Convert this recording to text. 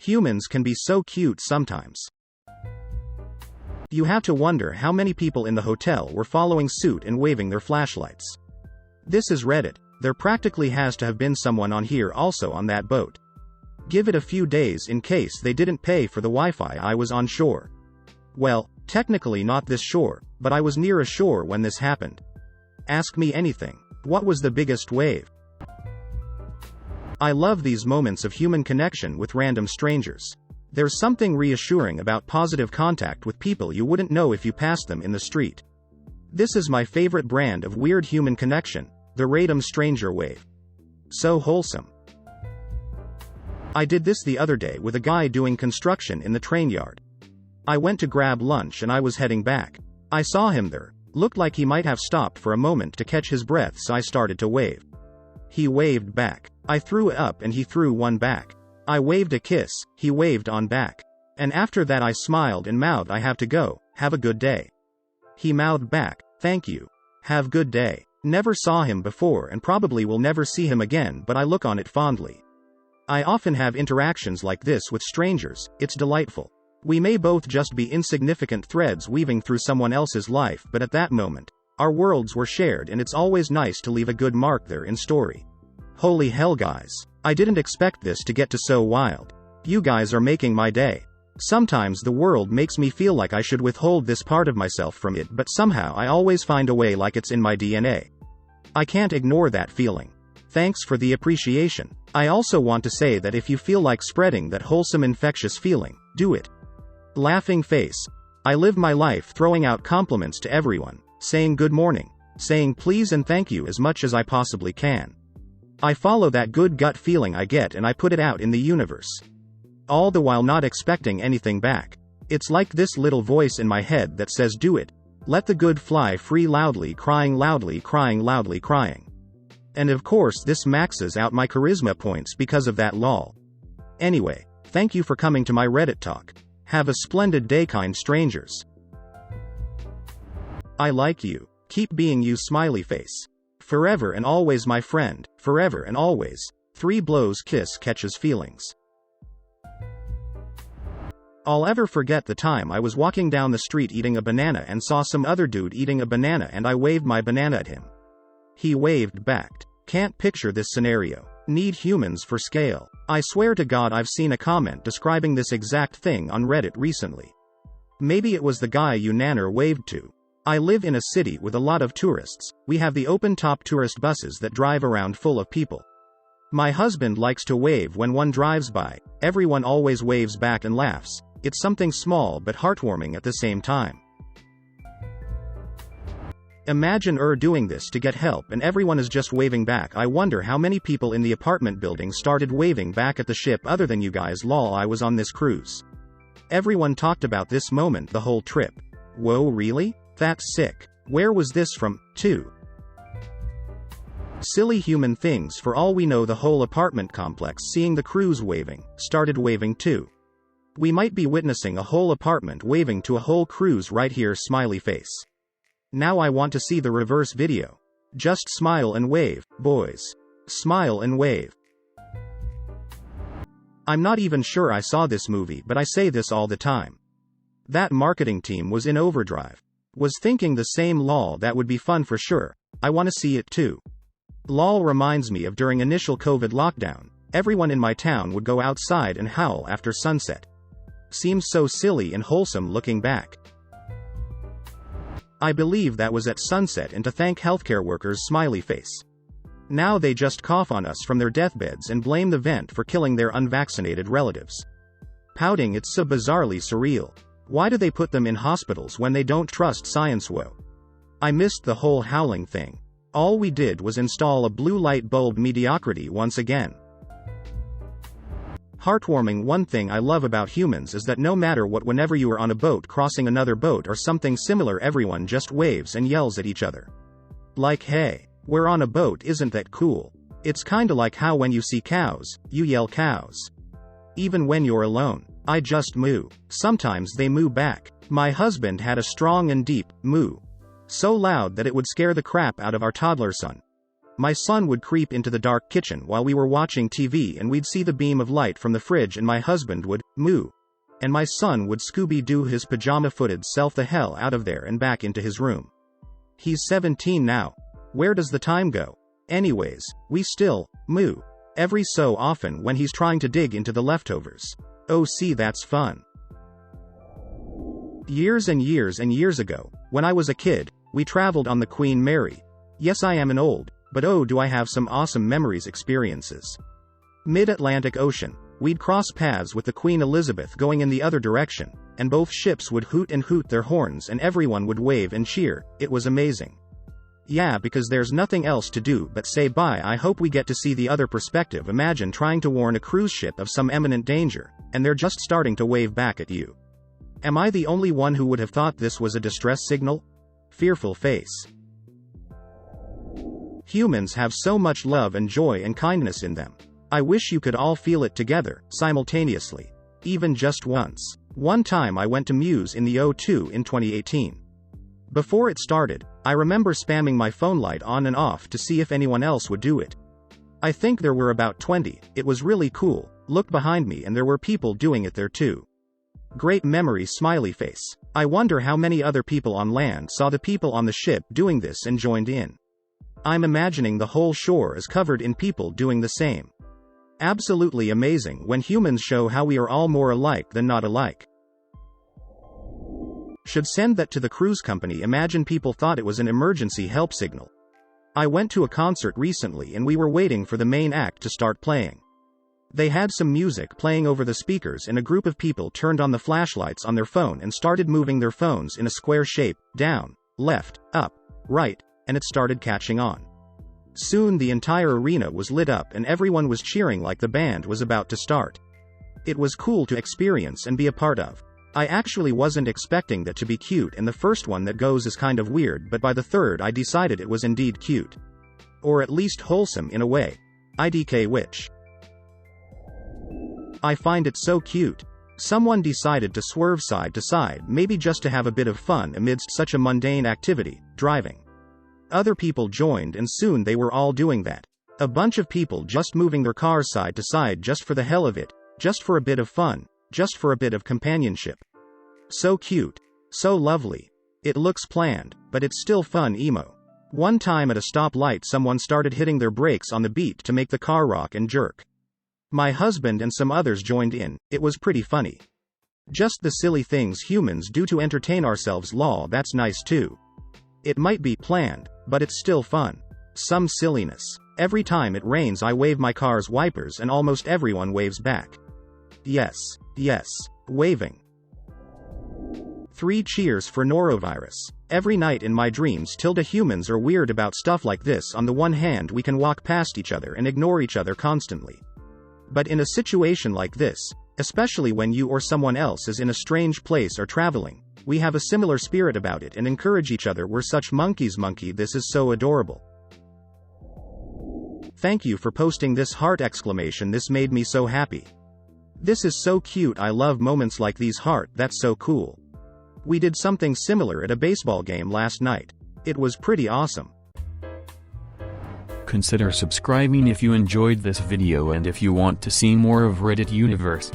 Humans can be so cute sometimes. You have to wonder how many people in the hotel were following suit and waving their flashlights. This is Reddit. There practically has to have been someone on here also on that boat. Give it a few days in case they didn't pay for the Wi-Fi. I was on shore. Well, technically not this shore, but I was near a shore when this happened. Ask me anything. What was the biggest wave? I love these moments of human connection with random strangers. There's something reassuring about positive contact with people you wouldn't know if you passed them in the street. This is my favorite brand of weird human connection, the random stranger wave. So wholesome. I did this the other day with a guy doing construction in the train yard. I went to grab lunch and I was heading back. I saw him there. Looked like he might have stopped for a moment to catch his breath, so I started to wave. He waved back. I threw it up and he threw one back. I waved a kiss, he waved on back. And after that I smiled and mouthed, "I have to go, have a good day." He mouthed back, "Thank you. Have good day." Never saw him before and probably will never see him again, but I look on it fondly. I often have interactions like this with strangers. It's delightful. We may both just be insignificant threads weaving through someone else's life, but at that moment, our worlds were shared, and it's always nice to leave a good mark there in story. Holy hell, guys. I didn't expect this to get to so wild. You guys are making my day. Sometimes the world makes me feel like I should withhold this part of myself from it, but somehow I always find a way, like it's in my DNA. I can't ignore that feeling. Thanks for the appreciation. I also want to say that if you feel like spreading that wholesome infectious feeling, do it. Laughing face. I live my life throwing out compliments to everyone, saying good morning, saying please and thank you as much as I possibly can. I follow that good gut feeling I get and I put it out in the universe. All the while not expecting anything back. It's like this little voice in my head that says do it. Let the good fly free, loudly crying, loudly crying, loudly crying. And of course this maxes out my charisma points because of that lol. Anyway, thank you for coming to my Reddit talk. Have a splendid day, kind strangers. I like you. Keep being you, smiley face. Forever and always my friend, forever and always. 3 blows kiss catches feelings. I'll ever forget the time I was walking down the street eating a banana and saw some other dude eating a banana and I waved my banana at him. He waved back. Can't picture this scenario. Need humans for scale. I swear to God I've seen a comment describing this exact thing on Reddit recently. Maybe it was the guy you nanner waved to. I live in a city with a lot of tourists. We have the open-top tourist buses that drive around full of people. My husband likes to wave when one drives by. Everyone always waves back and laughs. It's something small but heartwarming at the same time. Imagine doing this to get help and everyone is just waving back. I wonder how many people in the apartment building started waving back at the ship other than you guys. Lol, I was on this cruise. Everyone talked about this moment the whole trip. Whoa, really? That's sick. Where was this from, too? Silly human things. For all we know, the whole apartment complex, seeing the crews waving, started waving too. We might be witnessing a whole apartment waving to a whole cruise right here, smiley face. Now I want to see the reverse video. Just smile and wave, boys. Smile and wave. I'm not even sure I saw this movie, but I say this all the time. That marketing team was in overdrive. Was thinking the same. Lol, that would be fun for sure. I want to see it too. Lol reminds me of during initial COVID lockdown. Everyone in my town would go outside and howl after sunset. Seems so silly and wholesome looking back. I believe that was at sunset and to thank healthcare workers, smiley face. Now they just cough on us from their deathbeds and blame the vent for killing their unvaccinated relatives. Pouting, it's so bizarrely surreal. Why do they put them in hospitals when they don't trust science? Whoa. I missed the whole howling thing. All we did was install a blue light bulb. Mediocrity once again. Heartwarming. One thing I love about humans is that no matter what, whenever you are on a boat crossing another boat or something similar, everyone just waves and yells at each other. Like, hey, we're on a boat, isn't that cool? It's kinda like how when you see cows, you yell cows. Even when you're alone. I just moo. Sometimes they moo back. My husband had a strong and deep moo. So loud that it would scare the crap out of our toddler son. My son would creep into the dark kitchen while we were watching TV and we'd see the beam of light from the fridge and my husband would moo. And my son would Scooby-Doo his pajama-footed self the hell out of there and back into his room. He's 17 now. Where does the time go? Anyways, we still moo every so often when he's trying to dig into the leftovers. Oh, see, that's fun. Years and years and years ago, when I was a kid, we traveled on the Queen Mary. Yes, I am an old, but oh, do I have some awesome memories experiences. Mid-Atlantic Ocean. We'd cross paths with the Queen Elizabeth going in the other direction, and both ships would hoot and hoot their horns and everyone would wave and cheer. It was amazing. Yeah, because there's nothing else to do but say bye. I hope we get to see the other perspective. Imagine trying to warn a cruise ship of some imminent danger, and they're just starting to wave back at you. Am I the only one who would have thought this was a distress signal? Fearful face. Humans have so much love and joy and kindness in them. I wish you could all feel it together, simultaneously. Even just once. One time I went to Muse in the O2 in 2018. Before it started, I remember spamming my phone light on and off to see if anyone else would do it. I think there were about 20, it was really cool. Looked behind me and there were people doing it there too. Great memory, smiley face. I wonder how many other people on land saw the people on the ship doing this and joined in. I'm imagining the whole shore is covered in people doing the same. Absolutely amazing when humans show how we are all more alike than not alike. Should send that to the cruise company. Imagine people thought it was an emergency help signal. I went to a concert recently and we were waiting for the main act to start playing. They had some music playing over the speakers and a group of people turned on the flashlights on their phone and started moving their phones in a square shape, down, left, up, right, and it started catching on. Soon the entire arena was lit up and everyone was cheering like the band was about to start. It was cool to experience and be a part of. I actually wasn't expecting that to be cute, and the first one that goes is kind of weird, but by the third I decided it was indeed cute. Or at least wholesome in a way. IDK which. I find it so cute. Someone decided to swerve side to side, maybe just to have a bit of fun amidst such a mundane activity, driving. Other people joined and soon they were all doing that. A bunch of people just moving their cars side to side just for the hell of it, just for a bit of fun, just for a bit of companionship. So cute. So lovely. It looks planned, but it's still fun emo. One time at a stoplight someone started hitting their brakes on the beat to make the car rock and jerk. My husband and some others joined in. It was pretty funny. Just the silly things humans do to entertain ourselves. Lol, that's nice too. It might be planned, but it's still fun. Some silliness. Every time it rains I wave my car's wipers and almost everyone waves back. Yes. Yes. Waving. 3 cheers for norovirus. Every night in my dreams humans are weird about stuff like this. On the one hand we can walk past each other and ignore each other constantly. But in a situation like this, especially when you or someone else is in a strange place or traveling, we have a similar spirit about it and encourage each other. We're such monkeys. Monkey, this is so adorable. Thank you for posting this heart exclamation. This made me so happy. This is so cute. I love moments like these. Heart, that's so cool. We did something similar at a baseball game last night. It was pretty awesome. Consider subscribing if you enjoyed this video and if you want to see more of Reddit Universe.